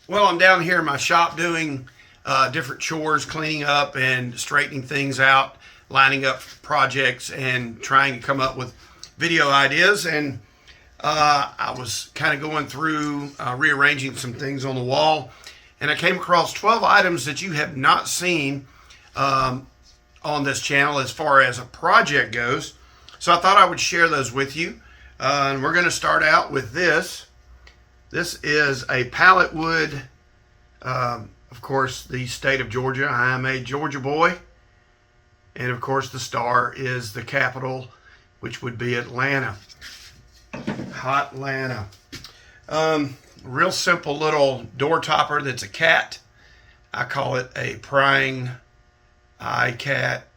Well, I'm down here in my shop doing different chores, cleaning up and straightening things out, lining up projects, and trying to come up with video ideas. And I was kind of going through rearranging some things on the wall, and I came across 12 items that you have not seen on this channel as far as a project goes. So I thought I would share those with you. And we're going to start out with this. This is a pallet wood, of course, the state of Georgia. I am a Georgia boy. And of course, the star is the capital, which would be Atlanta. Hot Atlanta. Real simple little door topper that's a cat. I call it a prying eye cat.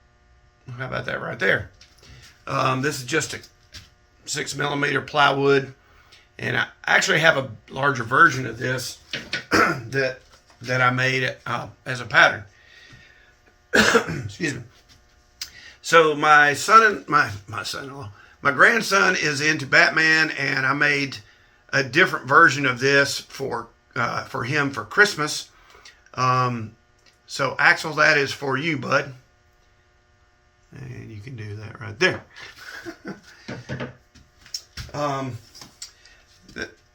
How about that right there? This is just a 6mm plywood. And I actually have a larger version of this that I made as a pattern. Excuse me. So my son-in-law, my grandson is into Batman, and I made a different version of this for him for Christmas. So Axel, that is for you, bud. And you can do that right there.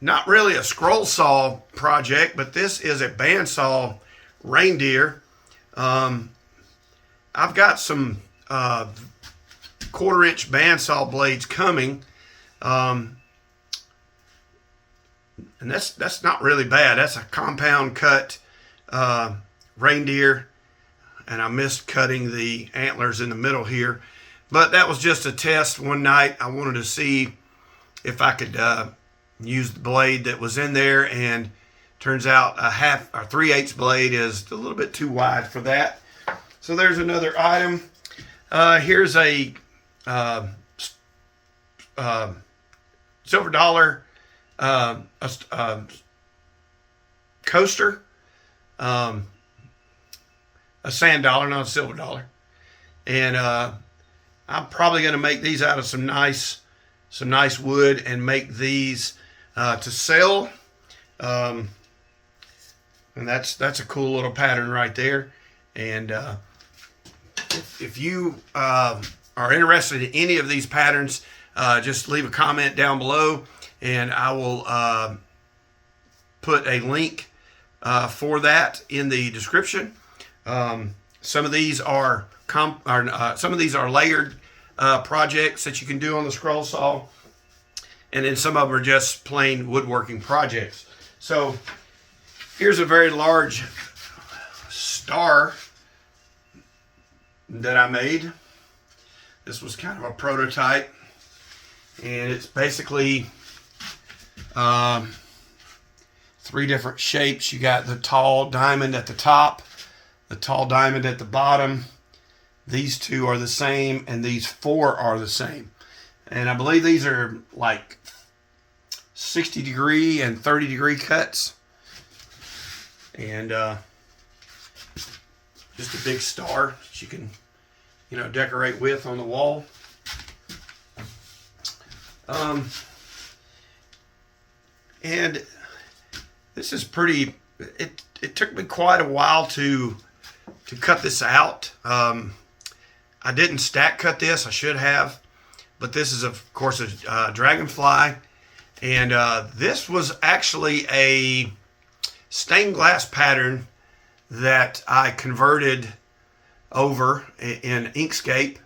Not really a scroll saw project, but this is a bandsaw reindeer. I've got some 1/4-inch bandsaw blades coming, and that's not really bad. That's a compound cut reindeer, and I missed cutting the antlers in the middle here, but that was just a test one night. I wanted to see if I could use the blade that was in there, and turns out a 1/2 or 3/8 blade is a little bit too wide for that. So there's another item. Here's a silver dollar coaster, a sand dollar, not a silver dollar, and I'm probably going to make these out of some nice wood and make these to sell. And that's a cool little pattern right there. And if you are interested in any of these patterns, just leave a comment down below, and I will put a link for that in the description. Some of these are layered projects that you can do on the scroll saw, and then some of them are just plain woodworking projects. So here's a very large star that I made. This was kind of a prototype, and it's basically 3 different shapes. You got the tall diamond at the top, the tall diamond at the bottom. These 2 are the same, and these 4 are the same. And I believe these are like 60-degree and 30-degree cuts. And just a big star that you can, decorate with on the wall. And this is pretty. It took me quite a while to cut this out. I didn't stack cut this. I should have, but this is of course a dragonfly, and this was actually a stained glass pattern that I converted over in Inkscape,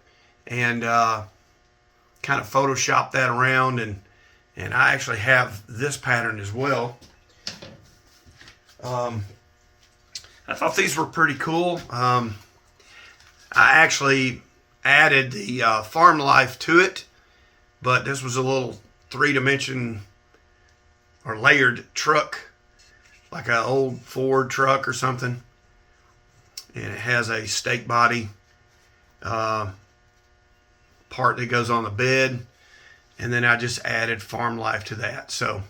and kind of photoshopped that around, and I actually have this pattern as well. I thought these were pretty cool. I actually added the farm life to it, but this was a little 3-dimension or layered truck, like an old Ford truck or something, and it has a stake body part that goes on the bed, and then I just added farm life to that. So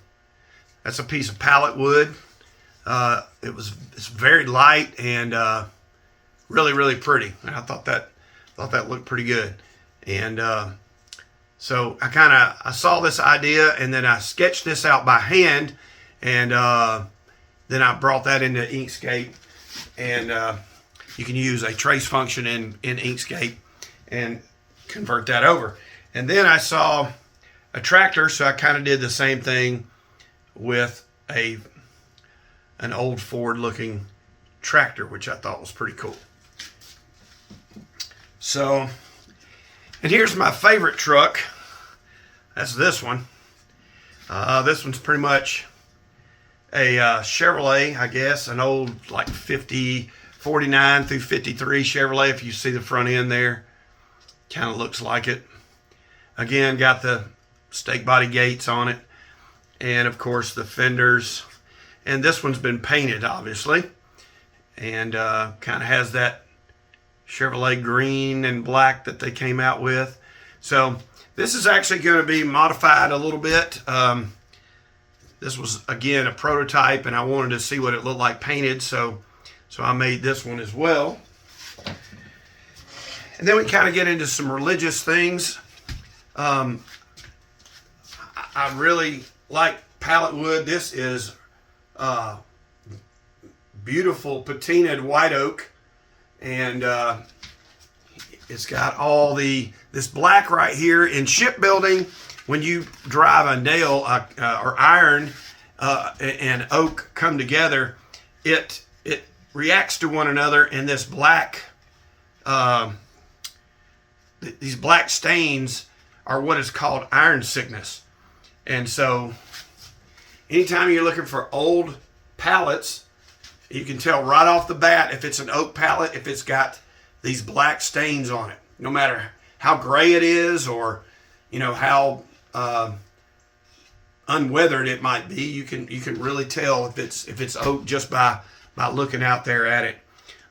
that's a piece of pallet wood. It's very light and really pretty. And I thought that looked pretty good. And so I saw this idea, and then I sketched this out by hand, and then I brought that into Inkscape, and you can use a trace function in Inkscape and convert that over. And then I saw a tractor, so I kind of did the same thing with an old Ford looking tractor, which I thought was pretty cool. So, and here's my favorite truck. That's this one. This one's pretty much a Chevrolet, I guess, an old like 49 through 53 Chevrolet. If you see the front end there, kind of looks like it. Again, got the stake body gates on it, and of course the fenders. And this one's been painted, obviously, and kind of has that Chevrolet green and black that they came out with. So this is actually going to be modified a little bit. This was, again, a prototype, and I wanted to see what it looked like painted, so I made this one as well. And then we kind of get into some religious things. I really like pallet wood. This is beautiful patinaed white oak, and it's got all this black right here. In shipbuilding, when you drive a nail or iron and oak come together, it reacts to one another, and this black these black stains are what is called iron sickness. And so anytime you're looking for old pallets, you can tell right off the bat if it's an oak pallet, if it's got these black stains on it. No matter how gray it is, or how unweathered it might be, you can really tell if it's oak just by looking out there at it.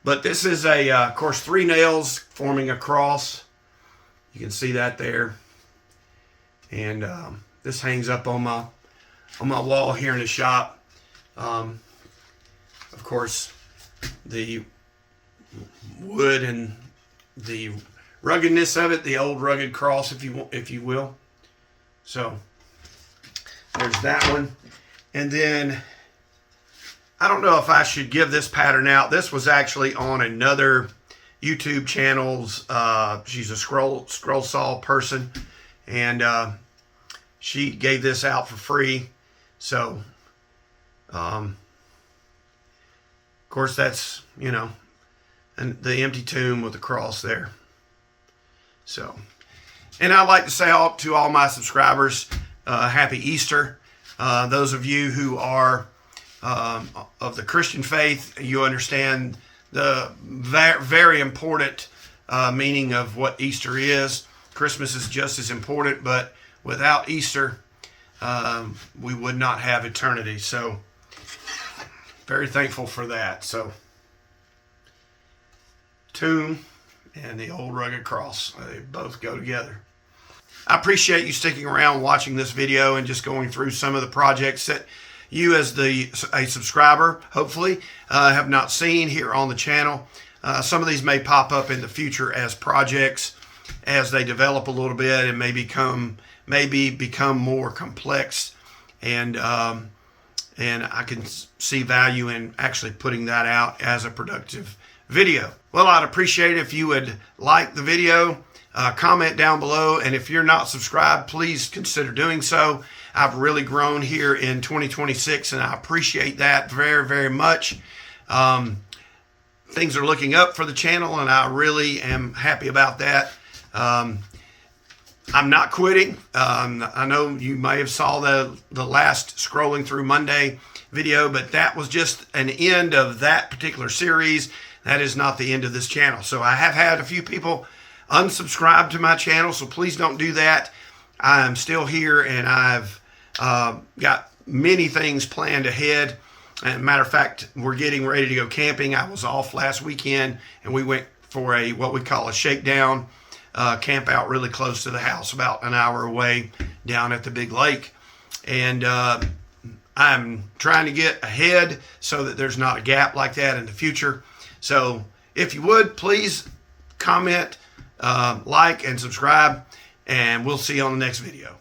But this is of course 3 nails forming a cross. You can see that there, and this hangs up on my wall here in the shop. Of course, the wood and the ruggedness of it, the old rugged cross, if you will. So there's that one. And then I don't know if I should give this pattern out. This was actually on another YouTube channel's. She's a scroll saw person, and she gave this out for free. So of course that's and the empty tomb with the cross there. So, and I'd like to say to all my subscribers, Happy Easter. Those of you who are of the Christian faith, you understand the very important meaning of what Easter is. Christmas is just as important, but without Easter, we would not have eternity. So, very thankful for that. So, tomb and the old rugged cross, they both go together. I appreciate you sticking around watching this video and just going through some of the projects that you as a subscriber hopefully have not seen here on the channel. Some of these may pop up in the future as projects as they develop a little bit and maybe become more complex, and I can see value in actually putting that out as a productive video. Well, I'd appreciate it if you would like the video, comment down below, and if you're not subscribed, please consider doing so. I've really grown here in 2026, and I appreciate that very, very much. Things are looking up for the channel, and I really am happy about that. I'm not quitting. I know you may have saw the last scrolling through Monday video, but that was just an end of that particular series. That is not the end of this channel. So I have had a few people unsubscribe to my channel, so please don't do that. I am still here, and I've got many things planned ahead. And matter of fact, we're getting ready to go camping. I was off last weekend, and we went for what we call a shakedown camp out really close to the house, about an hour away down at the big lake. And I'm trying to get ahead so that there's not a gap like that in the future. So if you would, please comment, like, and subscribe, and we'll see you on the next video.